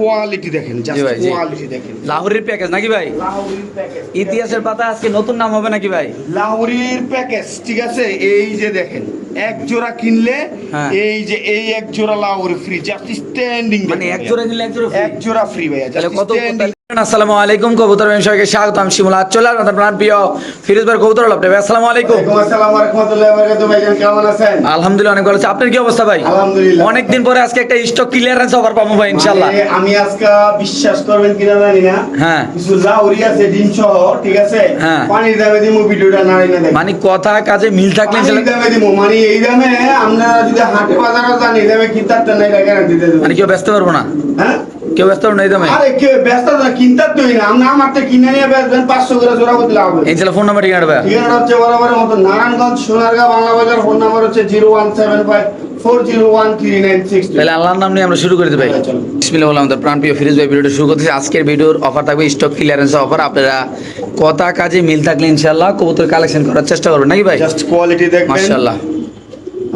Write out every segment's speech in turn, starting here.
Quality দেখেন, just quality দেখেন। লাহোরের প্যাকেজ নাকি ভাই? লাহোরির প্যাকেজ, ইতিহাসের পাতা আজকে নতুন নাম হবে নাকি ভাই? লাহোরির প্যাকেজ, ঠিক আছে। এই যে দেখেন, এক জোড়া কিনলে এই যে এই এক জোড়া লাহোরি ফ্রি, জাস্ট স্ট্যান্ডিং। মানে এক জোড়া কিনলে এক জোড়া ফ্রি ভাইয়া, তাহলে জাস্ট কত? স্ট্যান্ডিং। আসসালামু আলাইকুম, কবুতর ব্যবসায়ীকে স্বাগতম। শিমুল আজ চলে আপনাদের প্রাণ প্রিয় ফিরোজ ভাই কবুতর লাভ। আসসালামু আলাইকুম। ওয়ালাইকুম আসসালাম ওয়া রাহমাতুল্লাহি ওয়া বারাকাতুহু। ভাইজান কেমন আছেন? আলহামদুলিল্লাহ অনেক ভালো আছি। আপনার কি অবস্থা ভাই? আলহামদুলিল্লাহ। অনেকদিন পরে আজকে একটা স্টক ক্লিয়ারেন্স অফার পাবো ভাই ইনশাআল্লাহ। আমি আজকে বিশ্বাস করবেন কিনা জানি না, হ্যাঁ কিছু লাহোরি আছে ডিম সহ, ঠিক আছে। হ্যাঁ, পানির দামে দিমু, ভিডিওটা নাড়ি না দেখেন। মানে কথা কাজে মিল থাকলে পানির দামে দিমু, মানে এই দামে আপনারা যদি হাটে বাজারে যান এই দামে কিনতে নাই, গ্যারান্টি দিয়ে দেব। মানে কেউ ব্যস্ত পারবো না? হ্যাঁ, কেউ ব্যস্ত পারবো না এই দামে? আরে কেউ ব্যস্ত না, কিনতে তুই না, আমরা আমার থেকে কিনে নিয়ে বেচবেন 500 করে জোড়া বদলে হবে। ইনশাআল্লাহ। ফোন নাম্বার ঠিকানা ভাই? ঠিকানা হচ্ছে বরাবরের মতো নারায়ণগঞ্জ সোনারগাঁ বাংলা বাজার। ফোন নাম্বার হচ্ছে 01754013962। তাহলে আল্লাহর নাম নিয়ে আমরা শুরু করে দিই ভাই। বিসমিল্লাহ বলে আমাদের প্রাণ প্রিয় ফিরোজ ভাই ভিডিওটা শুরু করতেছি। আজকের ভিডিওর অফার থাকবে স্টক ক্লিয়ারেন্স অফার। আপনারা কথা কাজে মিল থাকলে ইনশাআল্লাহ কবুতর কালেকশন করার চেষ্টা করবেন নাকি ভাই? জাস্ট কোয়ালিটি দেখবেন মাশাআল্লাহ।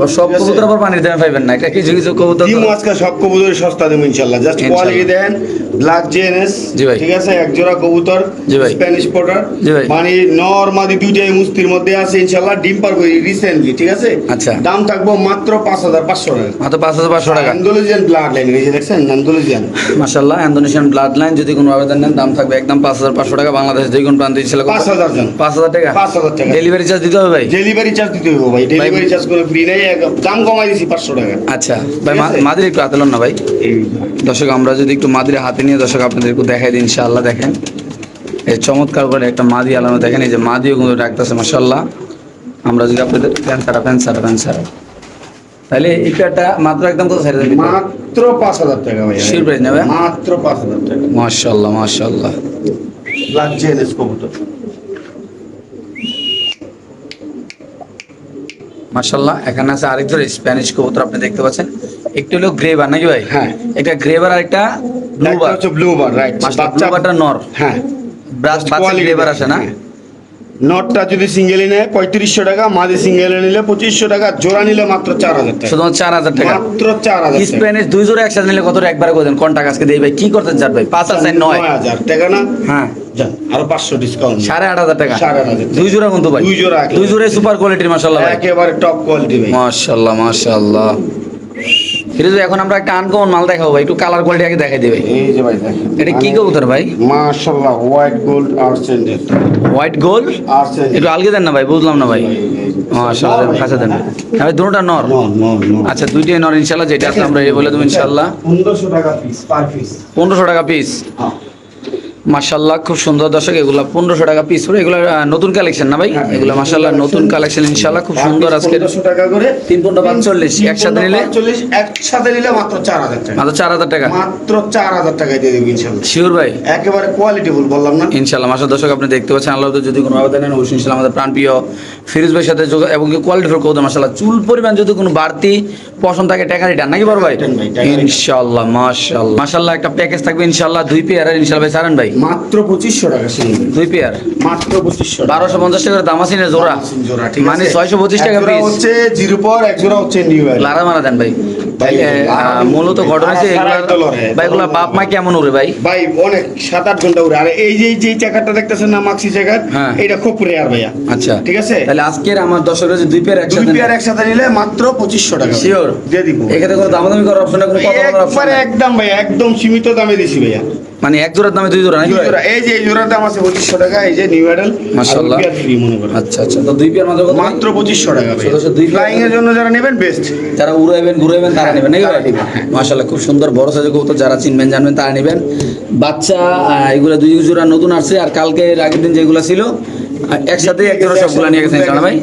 আর সব কবুতর আবার পানির দামে পাইবেন না, এটা কিছু কিছু কবুতর দিমু আজকে সব কবুতর সস্তা দেবো ইনশাআল্লাহ। জাস্ট কোয়ালিটি দেখেন, ব্ল্যাক জেএনএস, জি ভাই, ঠিক আছে। এক জোড়া কবুতর, জি ভাই, স্প্যানিশ পটার, জি ভাই, মানে নরমাদি দুইটাই মুস্তির মধ্যে আছে ইনশাআল্লাহ। ডিম পার করি রিসেন্টলি, ঠিক আছে। আচ্ছা, দাম থাকবো মাত্র 5500 টাকা। মাত্র 5500 টাকা। আন্দোলজিয়ান ব্লাড লাইন, এই যে দেখছেন আন্দোলজিয়ান, মাশাআল্লাহ। ইন্দোনেশিয়ান ব্লাড লাইন, যদি কোনো আবেদন নেন দাম থাকবে একদম 5500 টাকা। বাংলাদেশ যে কোন প্রান্তে ইনশাআল্লাহ 5000 জন, 5000 টাকা, 5000 টাকা ডেলিভারি চার্জ দিতে হবে ভাই? ডেলিভারি চার্জ দিতে হবে ভাই, ডেলিভারি চার্জ করে ফ্রি নাই, দাম কমাই দিছি 500 টাকা। আচ্ছা ভাই, মাদির একটু হাতে লন না ভাই। দর্শক আমরা যদি একটু মাদির হাতে নিয়ে দর্শক আপনাদের একটু দেখাই দিই ইনশাআল্লাহ। দেখেন এই চমৎকার করে একটা মাদি আলানো, দেখেন এই যে মাদিও কিন্তু ডাকতেছে মাশাআল্লাহ। আমরা যদি আপনাদের ফ্যান তাহলে এই পেয়ারটা মাত্র একদম কত ছাড়ে দেবেন? মাত্র 5000 টাকা ভাই, শিওর প্রাইস নেবে? মাত্র 5000 টাকা। মাশাআল্লাহ মাশাআল্লাহ। ব্ল্যাক জেএনএস কবুতর, মাশাআল্লাহ। এখানে আছে আরেক জোড়া স্প্যানিশ কবুতর, আপনি দেখতে পাচ্ছেন। একটু হলো গ্রেবার নাকি ভাই? হ্যাঁ, এটা গ্রেবার আর একটা ব্লুবার। হচ্ছে ব্লুবার, রাইট। ব্লুবারটা নর, হ্যাঁ, বাচ্চা গ্রেবার আছে না? নটটা যদি সিঙ্গেলি নেয় 3500 টাকা, মাদি সিঙ্গেলে নিলে 2500 টাকা, জোড়া নিলে মাত্র 4000 টাকা। শুধু 4000 টাকা, মাত্র 4000 টাকা। স্প্যানিশ দুই জোড়া একসাথে নিলে কত একবারে করে দেন? কোন টাকা আজকে দেই ভাই? কি করতেন চার ভাই? 5000 টাকা না? হ্যাঁ, যান আরো 500 ডিসকাউন্ট, 8500 টাকা। 8500 দুই জোড়া কিন্তু ভাই, দুই জোড়া সুপার কোয়ালিটির মাশাআল্লাহ ভাই, একেবারে টপ কোয়ালিটি ভাই, মাশাআল্লাহ মাশাআল্লাহ। ফিরোজ ভাই এখন আমরা একটা আনকমন মাল দেখাবো ভাই, একটু কালার কোয়ালিটি আগে দেখাই দিই। এই যে ভাই দেখেন, এটা কি কবুতর ভাই? মাশাআল্লাহ, হোয়াইট গোল্ড আর্সেন্ডেল। হোয়াইট গোল্ড আর্সেন্ডেল, একটু আলগে দেন না ভাই, বুঝলাম না ভাই। মাশাআল্লাহ, কাছে দেন ভাই। দুটোটা নর? আচ্ছা, দুইটাই নর ইনশাআল্লাহ। যেটা আছে আমরা এই বলে দেব ইনশাআল্লাহ। 1500 টাকা পিস, পার পিস 1500 টাকা পিস। মাশাআল্লাহ, খুব সুন্দর দর্শক। এগুলা 1500 টাকা পিস করে, এগুলা নতুন কালেকশন না ভাই? এগুলা মাশাআল্লাহ নতুন কালেকশন ইনশাআল্লাহ, খুব সুন্দর। আজকে 1500 টাকা করে 3 45 একসাথে নিলে, 45 একসাথে নিলে মাত্র 4000 টাকা, মাত্র 4000 টাকা, মাত্র 4000 টাকায় দিয়ে দেব ইনশাআল্লাহ। শিওর ভাই? একেবারে কোয়ালিটি ফুল বললাম না ইনশাআল্লাহ। মাশাআল্লাহ দর্শক আপনি দেখতে পাচ্ছেন, আল্লাহ যদি কোনো আবেদন নেন অবশ্যই ইনশাআল্লাহ আমাদের প্রাণপ্রিয় ফিরোজ ভাইয়ের সাথে যোগাযোগ, এবং কোয়ালিটি ফুল কবুতর মাশাআল্লাহ। চুল পরিমাণ যদি কোনো বাড়তি পছন্দ থাকে টাকা রিটার্ন নাকি বড় ভাই? ইনশাআল্লাহ মাশাআল্লাহ মাশাআল্লাহ। একটা প্যাকেজ থাকবে ইনশাআল্লাহ, 2 পেয়ার ইনশাআল্লাহ ভাই ছাড়েন ভাই। মাত্র 2500 টাকা সিঙ্গেল, 2 পেয়ার মাত্র 2500, 1250 টাকা দাম আছে না জোড়া, মানে 625 টাকা পিস হচ্ছে। জিরো পর এক জোড়া হচ্ছে নিউ ইয়ার। লারা মারা দেন ভাই। মূলত ঘটনা হচ্ছে ভাই, এগুলা বাপ মা কেমন উড়ে ভাই? ভাই অনেক 7-8 ঘন্টা উড়ে। আর এই যে চাকারটা দেখতেছেন না, মাক্সি চাকার, এটা খুব রেয়ার ভাইয়া। আচ্ছা, ঠিক আছে। তাহলে আজকের আমার দর্শকরা যে 2 পেয়ার একসাথে নিলে মাত্র 2500 টাকা শিওর দিয়ে দিব। এক্ষেত্রে কোনো দামাদামি করার অপশন না, কোনো কথা বলার অপশন না একদম ভাই, একদম সীমিত দামে দিছি ভাইয়া। মানে এক জোড়ার দামে 2 জোড়া নাকি ভাই? এই যে এই জোড়ার দাম আছে 2500 টাকা, এই যে নিউ মডেল মাশাআল্লাহ ফ্রি মনে করেন। আচ্ছা আচ্ছা, তো 2 পেয়ার মাত্র 2500 টাকা ভাই। ফ্লাইং এর জন্য যারা নেবেন বেস্ট, যারা উড়াইবেন ঘুরাইবেন তারা নেবেন নাকি ভাই? মাশাআল্লাহ, খুব সুন্দর বড় সাইজের কবুতর, যারা চিনবেন জানবেন তারা নেবেন। বাচ্চা এগুলা 2 জোড়া নতুন আসছে, আর কালকে আগের দিন যেগুলো ছিল একসাথে এক জোড়া সবগুলা নিয়ে গেছেন জানা ভাই।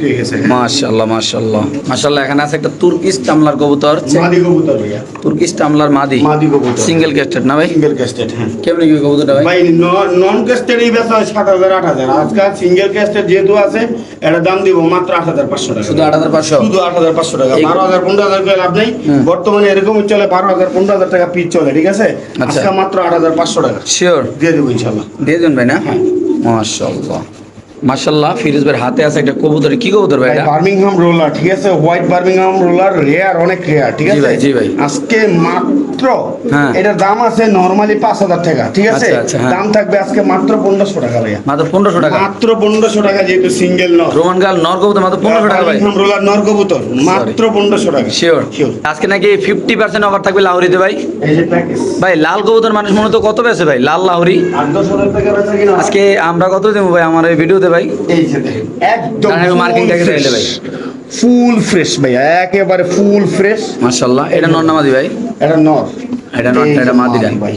মাশাআল্লাহ মাশাআল্লাহ মাশাআল্লাহ। এখানে আছে একটা তুর্কিশ টামলার কবুতর, মাদি কবুতর ভাইয়া, তুর্কিশ টামলার মাদি কবুতর, সিঙ্গেল ক্যাস্টেড না ভাই? সিঙ্গেল ক্যাস্টেড। হ্যাঁ, কেমন কি কবুতরটা ভাই? ভাই নন ক্যাস্টেড এই বেচা হয় 7000-8000, আজকাল সিঙ্গেল ক্যাস্টেড যেহেতু আছে এটা দাম দিব মাত্র 8500 টাকা। শুধু 8500? শুধু 8500 টাকা। 12000-15000 করে লাভ নেই বর্তমানে, এরকম চলে 12000-15000 টাকা পিস চলে, ঠিক আছে। আজকে মাত্র 8500 টাকা শিওর দিয়ে দেব ইনশাআল্লাহ। দিয়ে দেন ভাই না? মাশাআল্লাহ মাশাআল্লাহ ফিরোজ ভাইয়ের হাতে আছে একটা কবুতর, কি কবুতর ভাই এটা? বার্মিংহাম রোলার, ঠিক আছে, হোয়াইট বার্মিংহাম রোলার, রেয়ার, অনেক রেয়ার, ঠিক জি আছে ভাই, জি ভাই। আজকে মাত্র হ্যাঁ। এটার দাম আছে নরমালি 5,000 টাকা, ঠিক আছে, আচ্ছা, আচ্ছা, হ্যাঁ। দাম থাকবে আজকে মাত্র 1500 টাকা ভাইয়া, মাত্র 1500 টাকা। মাত্র 1500 টাকা, যেহেতু সিঙ্গেল নর রোমান গাল নর কবুতর মাত্র 1500 টাকা ভাই। বার্মিংহাম রোলার নর কবুতর মাত্র 1500 টাকা। Sure Sure। আজকে নাকি 50% অফার থাকবে লাহোরিতে ভাই। এই যে প্যাকেজ ভাই লাল কবুতর মানুষ মূলত কত বেছে ভাই লাল লাহোরি? 8-10,000 টাকা বেচা কিনা। আজকে আমরা কত দেবো ভাই আমার এই ভিডিওতে ভাই? এই যে দেখেন একদম মার্কিং দেখে চাইলে ভাই ফুল ফ্রেশ ভাইয়া, একেবারে ফুল ফ্রেশ। মাশাআল্লাহ এটা নর নামাদি ভাই, এটা নর, এটা নরটা, এটা মাদিটা। ভাই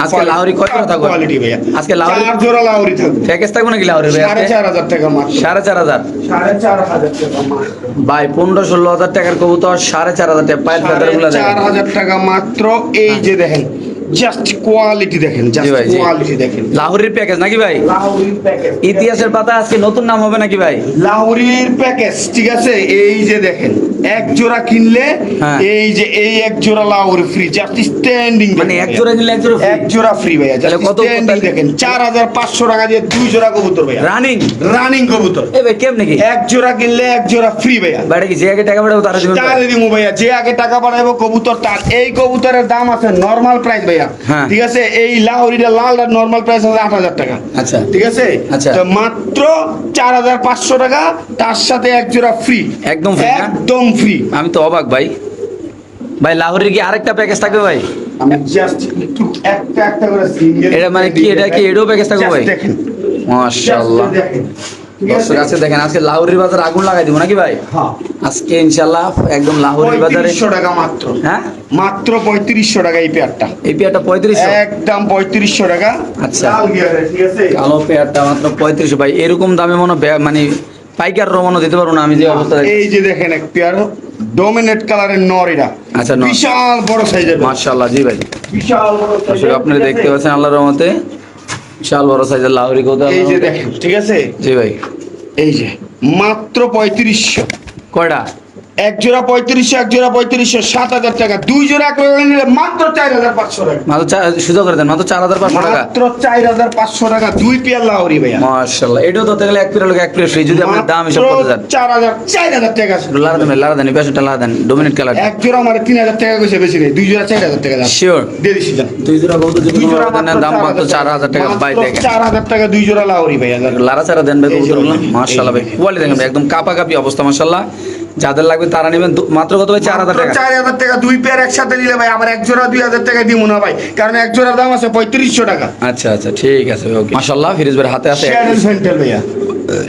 আজকে লাহোরি কত টাকা থাকবে? কোয়ালিটি ভাইয়া, আজকে লাহোরি 4 জোড়া লাহোরি থাকবে, প্যাকেজ থাকবে নাকি লাহোরি ভাই? 4,500 টাকা মাত্র, 4,500 4,500 টাকা মাত্র ভাই 15-16 হাজার টাকার কবুতর 4,500 টাকা পায়ের ফেদার গুলো দেখেন 4,500 টাকা মাত্র। এই যে দেখেন জাস্ট কোয়ালিটি দেখেন, জি জাস্ট ভাই, জি। কোয়ালিটি দেখেন। লাহোরির প্যাকেজ নাকি ভাই? লাহোরির প্যাকেজ, ইতিহাসের পাতা আজকে নতুন নাম হবে নাকি ভাই? লাহোরির প্যাকেজ, ঠিক আছে, এই যে দেখেন এক জোড়া কিনলে হ্যাঁ। এই যে এই এক জোড়া লাহোরি ফ্রি, জাস্ট স্ট্যান্ডিং, মানে এক জোড়া নিলে এক জোড়া এক জোড়া ফ্রি ভাইয়া, তাহলে জাস্ট কত স্ট্যান্ডিং দেখেন 4,500 টাকা দিয়ে 2 জোড়া কবুতর ভাইয়া, রানিং রানিং কবুতর, এ ভাই কেমনে কি এক জোড়া কিনলে এক জোড়া ফ্রি ভাইয়া। ভাই এটা কি যে আগে টাকা পাঠাবো তারা দিবেন ভাই? তাহলে দিমু ভাইয়া, যে আগে টাকা পাঠাবো কবুতর তার। এই কবুতরের দাম আছে নরমাল প্রাইস ভাইয়া, হ্যাঁ। ঠিক আছে, এই লাহোরিটা লালটার নরমাল প্রাইস আছে 8,000 টাকা, আচ্ছা ঠিক আছে, আচ্ছা। তো মাত্র 4,500 টাকা, তার সাথে এক জোড়া ফ্রি, একদম free না? একদম ফ্রি। আমি তো অবাক ভাই। ভাই লাহোরির কি আরেকটা প্যাকেজ থাকবে ভাই? আমি জাস্ট একটু একটা একটা করে সিঙ্গেল, এটা মানে কি, এটা কি এটাও প্যাকেজ থাকবে ভাই? দেখেন, মাশাআল্লাহ just দেখেন, ঠিক আছে? দর্শক আছে দেখেন, আজকে লাহোরির বাজার আগুন লাগাই দিব নাকি ভাই? হ্যাঁ, আজকে ইনশাআল্লাহ একদম লাহোরির বাজারে 3500 টাকা মাত্র, হ্যাঁ মাত্র 3500 টাকা এই পেয়ারটা, এই পেয়ারটা 3500, একদম 3500 টাকা। আচ্ছা। লাল গিয়ারের, ঠিক আছে, কালো পেয়ারটা মাত্র 3500 ভাই। এরকম দামে মনে হয় মানে পাইকার রমনও দিতে পারবো না আমি যে অবস্থা দেখছি। এই যে দেখেন এক পেয়ার ডমিনেট কালারের নর, এটা আচ্ছা, নর। বিশাল বড় সাইজের, মাশাআল্লাহ জি ভাই, বিশাল বড় দর্শক সাইজের, আপনারা ঠিক দেখতে আছে? পাচ্ছেন আল্লাহর রহমতে বিশাল বড় সাইজের লাহোরি কবুতর। এই যে দেখেন, ঠিক আছে, জি ভাই এই যে মাত্র 3500, কয়টা? এক জোড়া 3500, এক জোড়া 3500, 7,000 টাকা, 2 জোড়া করে নিলে মাত্র 4,500 টাকা, মাত্র সুযোগ করে দেন মাত্র 4,500 টাকা। মাত্র 4,500 টাকা 2 পেয়ার লাহোরি ভাইয়া, মাশাআল্লাহ এটাও ধরতে গেলে এক পেয়ার লোক এক পেয়ার ফ্রি, যদি আপনার দাম হিসাব করতে যান। 4,000 টাকা আছে। লারা দেন পেছনটা লারা দেন ডোমিনেট কালার এক জোড়া মানে 3,000 টাকা কইছে, বেশি নেই, 2 জোড়া 4,000 টাকা দাম শিওর। দিয়ে দিছি জান। দুই জোড়া কবুতর যদি 2 কোনো জোড়া অর্ডার নেন দাম মাত্র 4,000 টাকা ভাই দেখেন। 4,000 টাকা 2 জোড়া লাহোরি ভাইয়া। লারা ছাড়া দেন ভাই এই যে কবুতরগুলো ভাই, মাশাআল্লাহ ভাই, এই যে। কোয়ালিটি দেখেন ভাই, একদম কাপাকাপি অবস্থা মাশাআল্লাহ। যাদের লাগবে তারা নেবেন মাত্র কত ভাই? 4,000 টাকা। 4,000 টাকা 2 পেয়ার একসাথে নিলে ভাই আমার এক জোড়া 2,000 টাকা দিব না ভাই, কারণ এক জোড়ার দাম আছে 3500 টাকা। আচ্ছা আচ্ছা ঠিক আছে ওকে। মাশাআল্লাহ ফিরোজ ভাইয়ের হাতে আছে শ্যাডেল ফ্যান্টেল ভাইয়া,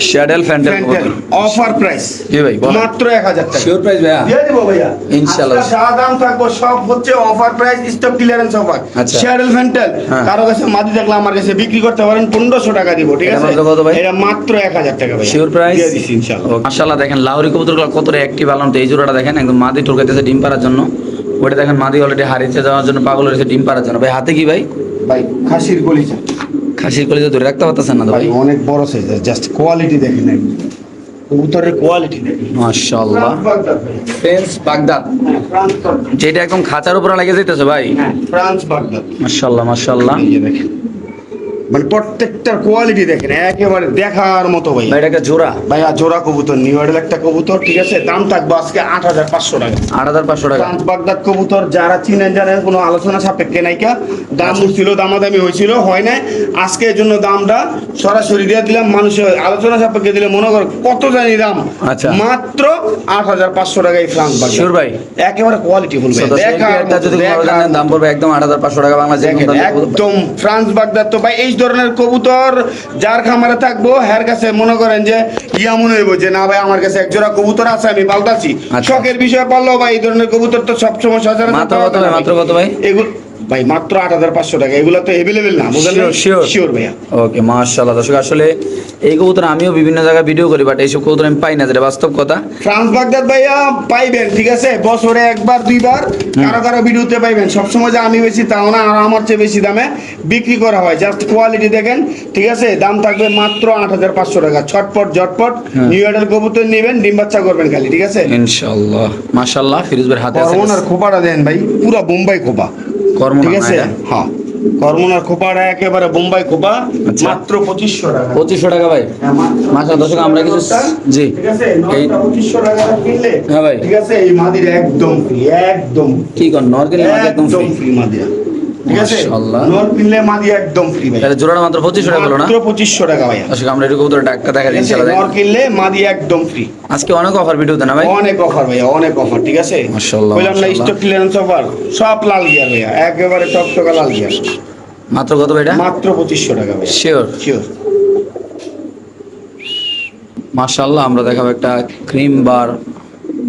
শ্যাডেল ফ্যান্টেল ফ্যান্টেল অফার প্রাইস জি ভাই বলেন। মাত্র 1,000 টাকা শিওর প্রাইস ভাইয়া? দিয়ে দিব ভাইয়া ইনশাআল্লাহ। আজকে যা দাম থাকবো সব হচ্ছে offer price, stock clearance offer. আচ্ছা। শ্যাডেল ফ্যান্টেল হ্যাঁ। কারো কাছে মাদি থাকলে আমার কাছে বিক্রি করতে পারেন 1500 টাকা দিব, ঠিক এটা আছে, মাত্র কত ভাই? এটা মাত্র 1,000 টাকা ভাই, শিওর প্রাইস? দিয়ে দিছি ইনশাআল্লাহ। মাশাআল্লাহ দেখেন লাহোরি কবুতরগুলো কতটা অ্যাক্টিভ আলাম। তো এই জোড়াটা দেখেন একদম মাদি টুরকাইতেছে ডিম পাড়ার জন্য। ওটা দেখেন মাদি অলরেডি হারিয়েছে যাওয়ার জন্য পাগল হয়েছে ডিম পাড়ার জন্য। ভাই হাতে কি ভাই? ভাই খাসির কলিজা খাসির কলিজা ধরে রাখতে পারতেছেন না তো ভাই, ভাই? অনেক বড় সাইজের, জাস্ট কোয়ালিটি দেখেন একদম। কবুতরের কোয়ালিটি দেখেন, মাশাআল্লাহ ফ্রান্স বাগদাদ ভাই, ফ্রেন্স বাগদাদ, হ্যাঁ, ফ্রান্স বাগদাদ, যেটা একদম খাঁচার উপরে লেগে যাইতেছে ভাই। হ্যাঁ, ফ্রান্স বাগদাদ। মাশাআল্লাহ মাশাআল্লাহ এই যে দেখেন, মানে প্রত্যেকটার কোয়ালিটি দেখেন একেবারে দেখার মতো ভাই। ভাই এটা একটা জোড়া ভাইয়া জোড়া কবুতর, নিউ মডেল একটা কবুতর, ঠিক আছে, দাম থাকবে আজকে 8,500 টাকা। 8,500 টাকা। ফ্রান্স বাগদাদ কবুতর যারা চিনেন জানেন, কোনো আলোচনা সাপেক্ষে নাইকা, দাম উঠছিল, দামাদামি হয়েছিল, হয় নাই, আজকে এর জন্য দামটা সরাসরি দিয়ে দিলাম। মানুষের আলোচনা সাপেক্ষে দিলে মনে কর কত জানি দাম, আচ্ছা। মাত্র 8,500 টাকা এই ফ্রান্স বাগদাদ। শিওর ভাই? একেবারে কোয়ালিটি ফুল ভাই, So, দর্শক, এই দেখার পেয়ারটা মতো, যদি কোনো দেখার জানেন দাম মতো। পড়বে একদম 8,500 টাকা বাংলা যে কোনো দেখেন, দামে। একদম ফ্রান্স বাগদাদ। তো ভাই এই ধরনের কবুতর যার খামারে থাকবো হের কাছে মনে করেন যে ইয়া মনে হইব যে না ভাই আমার কাছে এক জোড়া কবুতর আছে, আমি পাল্টাচ্ছি, আচ্ছা। শখের বিষয় পারলো ভাই। এই ধরনের কবুতর তো সবসময় সচরাচর মাত্র পাওয়া কত যায় ভাই? না মাত্র কত ভাই? এগুলো ভাই মাত্র 8,500 টাকা, এগুলো তো এভেলেবেল না, বুঝলেন? Sure, sure. শিওর ভাইয়া। ওকে মাশাআল্লাহ দর্শক, আসলে এই কবুতর আমিও বিভিন্ন জায়গায় ভিডিও করি, বাট এইসব কবুতর আমি পাই না, যেটা বাস্তব কথা। ফ্রান্স বাগদাদ ভাইয়া পাইবেন, ঠিক আছে, বছরে একবার দুইবার কারো কারো ভিডিওতে পাইবেন। সবসময় যে আমি বেশি তাও না, আর আমার চেয়ে বেশি দামে বিক্রি করা হয়। জাস্ট কোয়ালিটি দেখেন, ঠিক আছে, দাম থাকবে মাত্র 8,500 টাকা। ছটপট ঝটপট নিউ মডেল কবুতর নেবেন, ডিম বাচ্চা করবেন খালি, ঠিক আছে। ইনশাআল্লাহ মাশাআল্লাহ ফিরোজ ভাইয়ের হাতে আছে কর্মনার খোপাটা দেন ভাই, পুরো বোম্বাই খোপা, কর্ম ঠিক আছে, হ্যাঁ হরমোনার খোপাটা একেবারে বোম্বাই খোপা, আচ্ছা। মাত্র 2500 টাকা। 2500 টাকা ভাই। হ্যাঁ, মাত্র মাশাআল্লাহ দর্শক আমরা কিছু জি ঠিক আছে, এই 2500 টাকা কিনলে হ্যাঁ ভাই। ঠিক আছে, এই মাদির একদম ফ্রি, একদম কি কোন নর কিনলে মাঝে একদম একদম free? ফ্রি মাদিরা, ঠিক আছে, মাশাআল্লাহ। নর কিনলে মাদি একদম ফ্রি ভাই, তাহলে জোড়াটা মাত্র 2500 টাকা হলো না? মাত্র 2500 টাকা ভাই। দর্শক আমরা এরকম কবুতর ডাক্তার দেখা দিই ঠিক আছে, ইনশাআল্লাহ নর দেখেন। কিনলে মাদি একদম ফ্রি। আজকে অনেক অফার ভিডিওতে না ভাই? অনেক অফার ভাইয়া, অনেক অফার, ঠিক আছে। মাশাআল্লাহ, বললাম না মাশাআল্লাহ। স্টক ক্লিয়ারেন্স অফার, সব লাল গিয়ার ভাইয়া, একেবারে টকটকা লাল গিয়ার, মাত্র কত ভাই এটা? মাত্র 2500 টাকা ভাইয়া, শিওর? শিওর। মাশাআল্লাহ আমরা দেখাবো একটা ক্রিম বার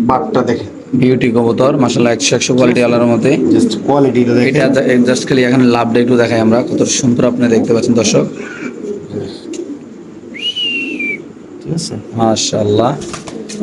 বাটটা দেখেন, বিউটি কবুতর, মাশাআল্লাহ 100 কোয়ালিটি আলার মধ্যে। জাস্ট কোয়ালিটিটা এটা দেখেন। জাস্ট খালি এখানে লাভটা একটু দেখাই আমরা, কত সুন্দর আপনি দেখতে পাচ্ছেন দর্শক। ঠিক আছে, মাশাআল্লাহ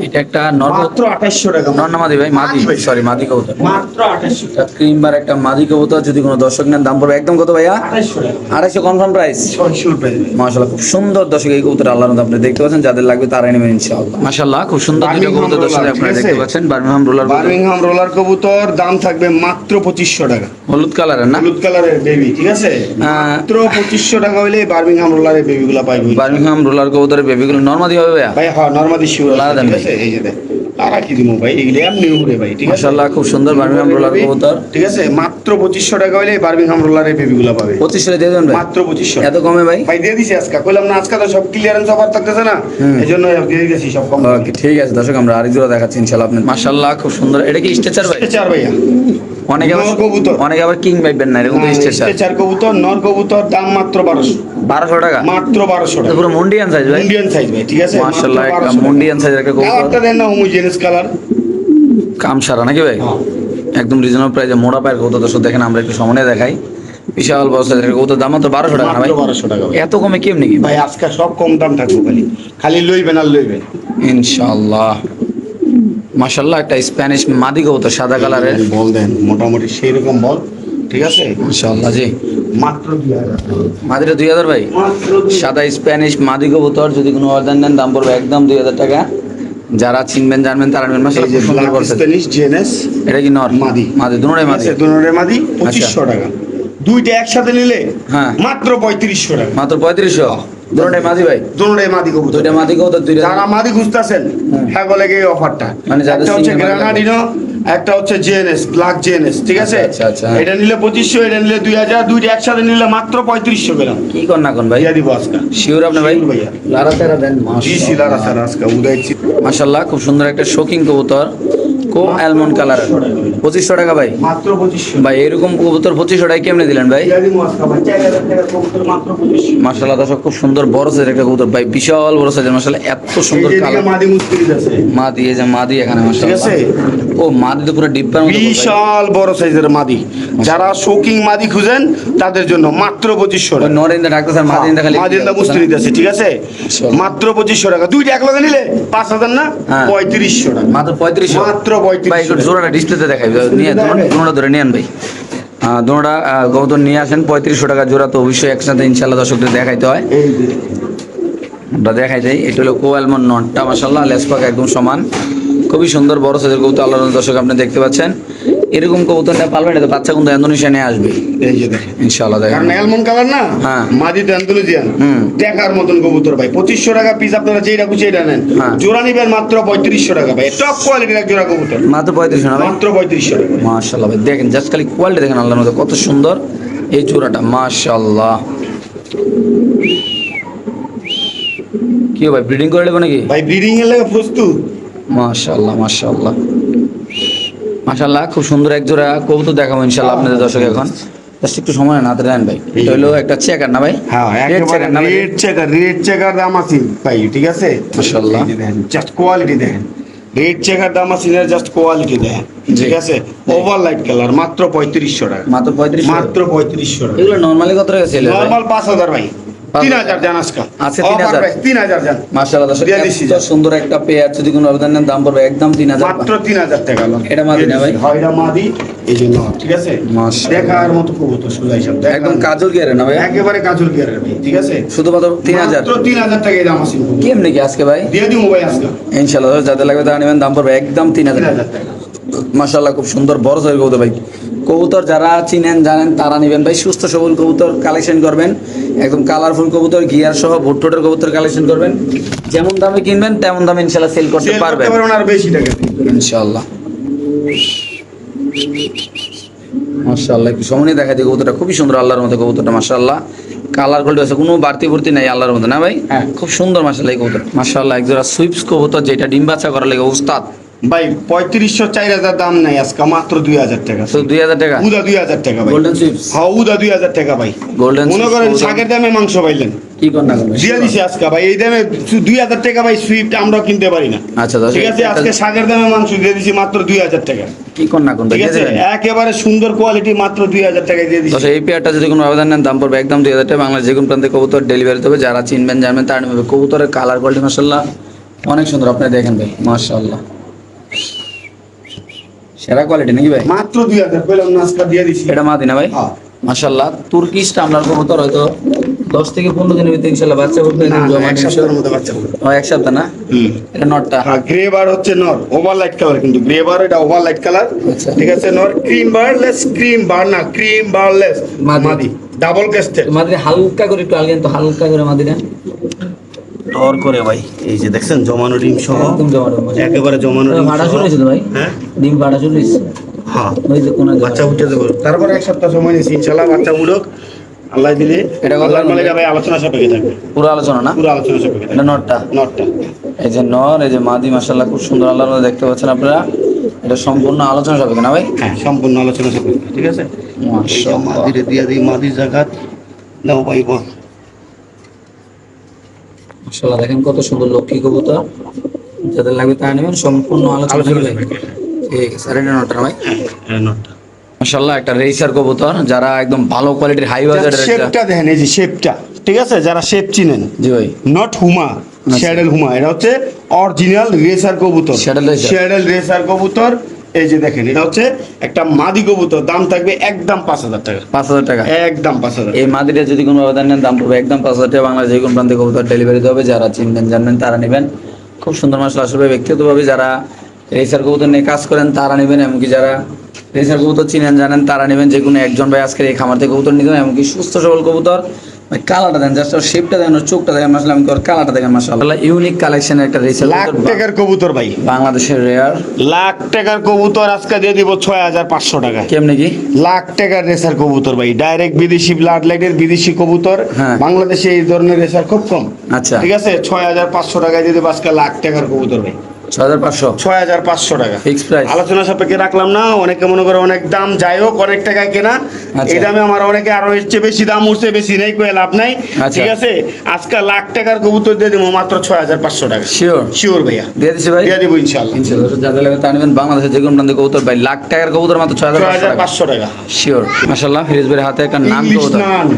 এটা একটা মাত্র 2800 টাকা, নর না মাদি ভাই? মাদি, ভাই। সরি মাদি কবুতর। মাত্র 2800 টাকা, ক্রিম বার একটা মাদি কবুতর, যদি কোনো দর্শক নেন দাম পড়বে একদম কত ভাইয়া? 2800 টাকা, 250 কনফার্ম প্রাইস। শিওর প্রাইস ভাই। মাশাআল্লাহ খুব সুন্দর দর্শক এই কবুতর আল্লাহর মধ্যে আপনি দেখতে পাচ্ছেন, যাদের লাগবে তারাই নেবেন ইনশাআল্লাহ। মাশাআল্লাহ খুব সুন্দর দুটো বার্মিংহাম কবুতর দর্শক রোলার, আপনারা ঠিক দেখতে আছে? পাচ্ছেন, বার্মিংহাম রোলার কবুতর। বার্মিংহাম রোলার কবুতর দাম থাকবে মাত্র 2500 টাকা, হলুদ কালারের না? হলুদ কালারের বেবি, ঠিক আছে, মাত্র 2500 টাকা হইলে বার্মিংহাম রোলারের বেবিগুলো পাইবে বার্মিংহাম রোলার কবুতরের বেবিগুলো নরমাদি হবে ভাইয়া? ভাই। হ্যাঁ, নরমালি শিওর, লারা দেন ঠিক ভাই। আছে, এই যে দেখ লারা কি দিমু ভাই, এগুলো এমনি উড়ে ভাই, ঠিক আছে। মাশাআল্লাহ খুব সুন্দর বার্মিংহাম রোলার কবুতর। ঠিক আছে, মাত্র 2500 টাকা হইলে বার্মিংহাম রোলারের বেবিগুলো পাবে, 2500 দিয়ে দেবেন ভাই? মাত্র 2500। এত কমে ভাই? ভাই দিয়ে দিছি আজকে, কইলাম না আজকে তো সব ক্লিয়ারেন্স অফার থাকতেছে না, এইজন্য দিয়ে দিয়েছি সব কম। ওকে ঠিক আছে দর্শক আমরা আরেক জোড়া দেখাচ্ছি ইনশাআল্লাহ আপনাদের। মাশাআল্লাহ খুব সুন্দর, এটা কি স্ট্রেচার ভাই? স্ট্রেচার ভাইয়া, অনেকে আবার নর কবুতর। অনেকে আবার কিং পাইবেন না, এরকম তো স্ট্রেচার। স্ট্রেচার কবুতর, নর কবুতর, দাম মাত্র 1200, 1200 টাকা? মাত্র 1200 এটা টাকা, পুরো মুন্ডিয়ান সাইজ ভাই? ইন্ডিয়ান সাইজ ভাই, ঠিক আছে, মাশাআল্লাহ একটা মুন্ডিয়ান সাইজের একটা কবুতর, কালারটা দেন না, হোমোজেনিয়াস কালার। কাম সারা নাকি ভাই? একদম রিজনেবল প্রাইসে মোড়া পায়ের কবুতর দর্শক দেখেন, আমরা একটু সামনে দেখাই। বিশাল বড় সাইজের কবুতর, দাম মাত্র 1200 টাকা না ভাই? মাত্র 1200 টাকা ভাই। এত কমে কেমনি কি ভাই? ভাই আজকে সব কম দাম থাকবো, খালি খালি লইবেন আর লইবেন ইনশাআল্লাহ। মাশাআল্লাহ একটা স্প্যানিশ মাদি কবুতর সাদা কালারের, বল দেন, মোটামুটি সেই রকম বল, ঠিক আছে, মাশাআল্লাহ জি। মাত্র 2000 মাদিটা 2000 ভাই? মাত্র সাদা স্প্যানিশ মাদি কবুতর, যদি কোনো অর্ডার নেন দাম পড়বে একদম 2000 টাকা। যারা চিনবেন জানবেন তারা নেবেন। মাশাআল্লাহ খুব সুন্দর বলছে। স্প্যানিশ জিএনএস এটা কি নর? মাদি, মাদি দুটোই মাদি। দুনোরে মাদি, 2500 টাকা, দুইটা একসাথে নিলে হ্যাঁ। মাত্র 3500 টাকা, মাত্র 3500? দুটোই মাদি ভাই? দুনোরে মাদি কবুতর। দুইটা মাদি কবুতর, দুইটা যারা মাদি খুঁজতেছেন হ্যাঁ বলে এই অফারটা, মানে যাদের একটা হচ্ছে single মাদি গ্রানাডিনো, একটা হচ্ছে জিএনএস ব্ল্যাক জিএনএস, ঠিক আছে, আচ্ছা, আচ্ছা। এটা নিলে 2500, এটা নিলে 2000, দুইটা একসাথে নিলে মাত্র 3500 গ্রাম কি কর না কোন ভাই? দিয়া দিব আজকে। শিওর আপনি ভাই? Sure ভাইয়া। লারা তেরা দেন। জি সিলারা স্যার আজকে উদাইছি মাশাআল্লাহ খুব সুন্দর একটা শোকিং কবুতর, কো অ্যালমন্ড কালার, 2500 টাকা ভাই? মাত্র 2500 ভাই এরকম কবুতর 2500 টাকা কেমনে দিলেন ভাই? দিয়া দিব আজকে ভাই, 4000 টাকা কবুতর মাত্র 2500। মাশাআল্লাহ দর্শক খুব সুন্দর বড় সাইজের একটা কবুতর ভাই, বিশাল বড় সাইজের, মাশাআল্লাহ এত সুন্দর এই যে কালার। এদিকে মাদি মুস্তিরিদ আছে, মাদি, এই যে মাদি এখানে মাশাআল্লাহ। ঠিক আছে। ও মাদি তো পুরো ডিব্বার মতো ভাই। বিশাল বড় সাইজের মাদি, যারা শোকিং মাদি খুঁজেন তাদের জন্য মাত্র 2500 ওই টাকা। নরেন্দ্র ডাক্তার স্যার মাদিন্দা খালি মাদিন্দা মুস্তিরিদ আছে, ঠিক আছে, মাশাআল্লাহ। মাত্র 2500 টাকা, দুইটা এক লগে নিলে 5000 না, হ্যাঁ। 3500 টাকা, মাত্র 3500? মাত্র ভাই 3500 একটু জোড়াটা ডিসপ্লেতে দেখাই, নিয়ে দুটোটা ধরে নিয়ে আন ভাই। দুটোটা কবুতর নিয়ে আসেন, 3500 টাকা জোড়া, তো অবশ্যই একসাথে ইনশাআল্লাহ দর্শকদের দেখাইতে হয়। এই যে আমরা দেখাই যাই, এটা হলো কো অ্যালমন্ড নটটা, মাশাআল্লাহ লেসপাক একদম সমান, খুবই সুন্দর বড় সাইজের কবুতর আল্লাহর দর্শক আপনি দেখতে পাচ্ছেন। এরকম কবুতরটা পালবেন, এটা বাচ্চা কিন্তু ইন্দোনেশিয়া নিয়ে আসবে এই যে দেখেন, ইনশাআল্লাহ দেখেন। কারণ অ্যালমন্ড কালার না, হ্যাঁ। মাদি তো অ্যান্ডালুজিয়ান, হুম। দেখার মতন কবুতর ভাই। 2500 টাকা পিস, আপনারা যেটা খুশি এটা নেন, হ্যাঁ। জোড়া নিবেন মাত্র 3500 টাকা ভাই, টপ কোয়ালিটির এক জোড়া কবুতর মাত্র 3500 না ভাই? মাত্র 3500 টাকা। মাশাআল্লাহ ভাই দেখেন, জাস্ট খালি কোয়ালিটি দেখেন আল্লাহর মধ্যে কত সুন্দর এই জোড়াটা, মাশাআল্লাহ। কি ভাই ব্রিডিং করে নেবো নাকি? ভাই ব্রিডিং এর লাগে প্রস্তুত। মাশাআল্লাহ মাশাআল্লাহ মাশাআল্লাহ, খুব সুন্দর এক জোড়া কবুতর দেখাবো ইনশাআল্লাহ আপনাদের দর্শক। এখন জাস্ট একটু সময় না দেন ভাই, এটা হলো একটা চেকার না ভাই? হ্যাঁ, রেড একেবারে চেকার না ভাই? রেড চেকার দাম আছে ভাই, ঠিক আছে, মাশাআল্লাহ। জাস্ট কোয়ালিটি দেখেন, রেড চেকার দাম আছে, জাস্ট কোয়ালিটি দেখেন, জি। ঠিক আছে, ওভার লাইট কালার, মাত্র 3500 টাকা, মাত্র 3500? মাত্র 3500 টাকা। এগুলো নরমালি কত টাকা সেল হয় ভাই? নরমাল 5000 ভাই, 3000 জান আজকে আছে 3000? 3000 জান, মাশাআল্লাহ দর্শক দিয়ে দিচ্ছি এত যা। সুন্দর একটা পেয়ার, যদি কোনো অর্ডার নেন দাম পড়বে একদম 3000 মাত্র 3000 টাকা। এটা মাদি না ভাই? হয় এটা মাদি, এই জন্য, ঠিক আছে, মাশাআল্লাহ। দেখার মতো কবুতর সোজা হিসাব, একদম কাজল গিয়ারে না ভাই? একেবারে কাজল গিয়ারের ভাই, ঠিক আছে, শুধুমাত্র 3000? মাত্র 3000 টাকা দাম আছে, কেমনে কি আজকে ভাই? দিয়ে দিই ভাই আজকে ইনশাআল্লাহ যাদের লাগবে তারা নেবেন, দাম পড়বে একদম 3000 3000 টাকা। মাশাআল্লাহ খুব সুন্দর বড় সাইজের কবুতর ভাই, কবুতর যারা চিনেন জানেন তারা নেবেন ভাই, সুস্থ সবল কবুতর কালেকশন করবেন, একদম কালারফুল কবুতর গিয়ার সহ ভুট্টোটের কবুতর কালেকশন করবেন, যেমন দামে কিনবেন তেমন দামে ইনশাল্লাহ সেল করতে সেল পারবেন করতে পারবেন আর বেশি টাকা দিয়ে। ইনশাল্লাহ। মাশাআল্লাহ, একটু সামনে দেখা দিই কবুতরটা খুবই সুন্দর, আল্লাহর মতো কবুতরটা মাশাআল্লাহ, কালার কোয়ালিটি আছে, কোনো বাড়তি ভর্তি নাই, আল্লাহর মতো না ভাই? হ্যাঁ। খুব সুন্দর মাশাআল্লাহ এই কবুতর, মাশাআল্লাহ একজোড়া সুইপস কবুতর যেটা ডিম বাচ্চা করার লাগে উস্তাদ। ভাই 3500 4000 দাম নাই আজকে, মাত্র 2000 টাকা। তো 2000 টাকা উদা 2000 টাকা ভাই। গোল্ডেন সুইপস, হ্যাঁ উদা 2000 টাকা ভাই। গোল্ডেন মনে করেন শাকের দামে মাংস পাইলেন, কি কোন না করবে দিয়ে দিছি আজকে ভাই এই দামে 2000 টাকা ভাই। সুইফট আমরা কিনতে পারি না। আচ্ছা দর্শক, ঠিক আছে, আজকে শাকের দামে মাংস দিয়ে দিছি মাত্র 2000 টাকা। কি কোন না কোন ঠিক আছে, একেবারে সুন্দর কোয়ালিটি, মাত্র 2000 টাকায় দিয়ে দিছি। দর্শক এই পেয়ারটা যদি কোনো আবেদন নেন দাম পড়বে একদম 2000 টাকা, বাংলাদেশ যে কোনো প্রান্তে কবুতর ডেলিভারি দেবে, যারা চিনবেন জানবেন তারা নেবে। কবুতরের কালার কোয়ালিটি মাশাআল্লাহ অনেক সুন্দর, আপনি দেখেন ভাই মাশাআল্লাহ সেরা কোয়ালিটি নাকি ভাই? মাত্র 2000 পেলাম না আজকে, দিয়ে দিছি। এটা মাদিনা ভাই হ্যাঁ। মাশাআল্লাহ, তুর্কিশ টামলার কবুতর হয়তো 10 থেকে 15 দিনের ভিতরে ইনশাআল্লাহ বাচ্চা করতে না, জমা এক দিন সপ্তাহের মধ্যে বাচ্চা করবে। ও এক সপ্তাহ না? এটা নটটা হ্যাঁ, গ্রে বার হচ্ছে নর, ওভার লাইট কালার, কিন্তু গ্রে বার এটা ওভার লাইট কালার। আচ্ছা। ঠিক আছে, নর ক্রিম বারলেস, ক্রিম বার না, ক্রিম বারলেস মাদি, ডাবল কাস্টেড। মাদিনা হালকা করে একটু আলগেন তো, হালকা করে মাদিনা টর করে ভাই, এই যে দেখছেন জমানো ডিম সহ, একদম জমানো একেবারে জমানো ডিম ভাড়া সহ। শুরু হয়েছে তো ভাই? হ্যাঁ ডিম ভাড়া শুরু হয়েছে, হ্যাঁ, ওই যে কোন বাচ্চা উঠে দেবো, তারপরে এক সপ্তাহ সময় নিয়েছি ইনশাল্লাহ বাচ্চা উঠুক আল্লাহ দিলে। এটা কত আল্লাহর দাম মালিক ভাই আলোচনা সাপেক্ষে থাকবে, পুরো আলোচনা না? পুরো আলোচনা সাপেক্ষে এটা থাকবে। নটটা, নটটা এই যে নর, এই যে মাদি মাশাআল্লাহ খুব সুন্দর, আল্লাহর মধ্যে দেখতে পাচ্ছেন আপনারা, এটা সম্পূর্ণ আলোচনা হবে না ভাই? হ্যাঁ, সম্পূর্ণ আলোচনা সাপেক্ষে। ঠিক আছে, মাশাআল্লাহ মাদিরে দিয়ে দিই, মাদির জায়গাত নাও ভাই বল। মাশাআল্লাহ দেখেন কত সুন্দর লক্ষ্মী কবুতর, যাদের লাগবে তারা নেবেন, সম্পূর্ণ আলোচনা আলোচনা হবে। সাপেক্ষে। ঠিক আছে, আর এটা নটটা না ভাই? হ্যাঁ, নটটা। মাশাআল্লাহ একটা রেসার কবুতর, যারা একদম ভালো কোয়ালিটির হাই বাজেটের একটা, শেপটা দেখেন, এই যে শেপটা, ঠিক আছে, যারা শেপ চিনেন, জি ভাই নট হুমা, শ্যাডেল হুমা, এটা হচ্ছে অরিজিনাল রেসার কবুতর, Saddle racer। শ্যাডেল রেসার কবুতর। এই যে দেখেন, এটা হচ্ছে একটা মাদি কবুতর, দাম থাকবে একদম 5000 টাকা, 5000 টাকা। একদম 5000। এই মাদিটা যদি কোনো আবেদন নেন দাম পড়বে একদম 5000 টাকা, বাংলাদেশ যে কোনো প্রান্তে কবুতর ডেলিভারি দেওয়া হবে, যারা চিনবেন জানবেন তারা নেবেন। খুব সুন্দর মাশাআল্লাহ, আসলে ব্যক্তিগতভাবে যারা রেসার কবুতর নিয়ে কাজ করেন তারা নেবেন, এমনকি যারা রেসার কবুতর চিনেন জানেন তারা নেবেন। যে কোনো একজন ভাই আজকের এই খামার থেকে কবুতর নিতে, এমনকি সুস্থ সবল কবুতর। ভাই কালারটা দেন, জাস্ট শেপটা দেন, চোখটা দেখেন মাশাআল্লাহ, আমি কালারটা দেখেন মাশাআল্লাহ, ইউনিক কালেকশনের একটা রেসার লাখ কবুতর, টাকার কবুতর ভাই, বাংলাদেশের রেয়ার। লাখ টাকার কবুতর আজকে দিয়ে দিব 6500 টাকা। কেমনে কি? লাখ টাকার রেসার কবুতর ভাই, ডাইরেক্ট বিদেশি ব্লাড লাইনের বিদেশি কবুতর। হ্যাঁ। বাংলাদেশে এই ধরনের রেসার খুব কম। আচ্ছা, ঠিক আছে, 6500 টাকায় দিয়ে দেবো আজকে লাখ টাকার কবুতর ভাই, 6500 6500 টাকা ফিক্স প্রাইস। আলোচনা সাপেক্ষে রাখলাম না। অনেকে মনে করে অনেক দাম, যাই হোক অনেক টাকায় কেনা, আচ্ছা। এই দামে আমার অনেকে আরো এর চেয়ে বেশি দাম উঠছে, বেশি নেই কয়ে লাভ নাই। আচ্ছা। ঠিক আছে, আজকে লাখ টাকার কবুতর দিয়ে দেবো মাত্র 6500 টাকা। শিওর শিওর ভাইয়া, দিয়ে দিছি ভাই, দিয়ে দিব ইনশাল্লাহ। ইনশাআল্লাহ যাদের লাগবে তা নেবেন। বাংলাদেশের যে কোনো প্রান্তে কবুতর ভাই, লাখ টাকার কবুতর মাত্র 6500 টাকা 6500 টাকা। শিওর। মাশাআল্লাহ, ফিরোজ ভাইয়ের হাতে একটা নাম ইংলিশ কবুতর, নান,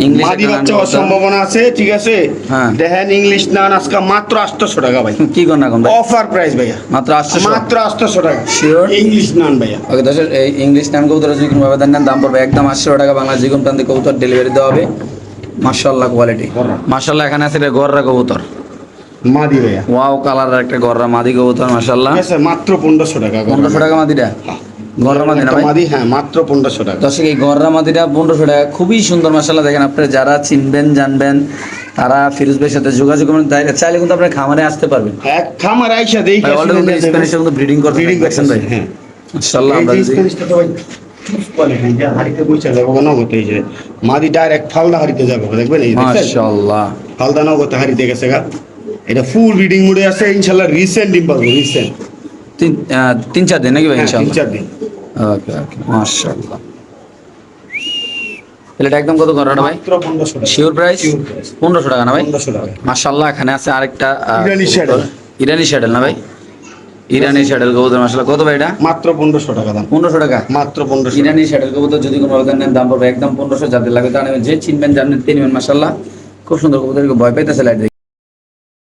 ইংলিশ মাদি একটা নাম বাচ্চা হওয়ার কবুতর। সম্ভাবনা আছে। ঠিক আছে, হ্যাঁ। দেখেন ইংলিশ নান আজকে মাত্র 800 টাকা ভাই, কি কোন না কোন ভাই? অফার প্রাইস ভাইয়া, মাত্র 800। মাত্র 800 টাকা। Sure? ইংলিশ নান ভাইয়া। ওকে দর্শক, এই ইংলিশ নাম কবুতর যদি কোনো ভাবে দেন দাম পড়বে একদম 800 টাকা, বাংলাদেশ যে কোনো প্রান্তে কবুতর ডেলিভারি দেওয়া হবে। মাশাআল্লাহ কোয়ালিটি, মাশাআল্লাহ এখানে আছে এটা গররা কবুতর, মাদি ভাইয়া, ওয়াও কালারের একটা গররা মাদি কবুতর মাশাআল্লাহ। ঠিক আছে, মাত্র 1500 টাকা। 1500 টাকা মাদিটা, গররা মাদি না একটা ভাই? মাদি, হ্যাঁ, মাত্র 1500 টাকা। দর্শক এই গররা মাদিটা 1500 টাকা, খুবই সুন্দর মাশাআল্লাহ। দেখেন আপনারা যারা চিনবেন জানবেন তারা ফিরোজ ভাইয়ের সাথে যোগাযোগ করবেন, চাইলে কিন্তু আপনার খামারে আসতে পারবেন। এক খামার আইসা দেখি ভাই অলরেডি স্প্যানিশের মধ্যে ব্রিডিং করতে ব্রিডিং দেখছেন ভাই? হ্যাঁ, মাশাআল্লাহ এই আমরা যে যদি স্প্যানিশটা তো ভাই চুজ কোয়ালিটি, যে হাড়িতে বইচা যাবো না হতে, এই যে মাদি ডাইরেক্ট ফালদা হাড়িতে যাবো, দেখবেন এই দেখছেন মাশাআল্লাহ ফালদা নগতে হাড়িতে গেছে গা। এটা ফুল ব্রিডিং মোডে আছে ইনশাআল্লাহ, রিসেন্ট ডিম পাবো, রিসেন্ট 3-4 দিন নাকি ভাই? 3-4 ইনশাআল্লাহ। দিন। ওকে ওকে মাশাআল্লাহ। এটা একদম কত করাটা ভাই? মাত্র 1500 টাকা। Sure price Sure price। 1500 টাকা না ভাই? 1500 টাকা। মাশাআল্লাহ এখানে আছে আরেকটা ইরানি কবুতর। শ্যাডেল। ইরানি শ্যাডেল না ভাই? ইরানি শ্যাডেল কবুতর মাশাআল্লাহ, কত ভাই এটা? মাত্র 1500 টাকা দাম, 1500 টাকা। মাত্র 1500 টাকা। ইরানি শ্যাডেল কবুতর যদি কোনো আবেদন নেন দাম পড়বে একদম 1500, যাদের লাগবে তারা নেবেন, যে চিনবেন জানবেন তিনি নেবেন মাশাআল্লাহ। খুব সুন্দর কবুতর, ভয় পাইতেছে লাইট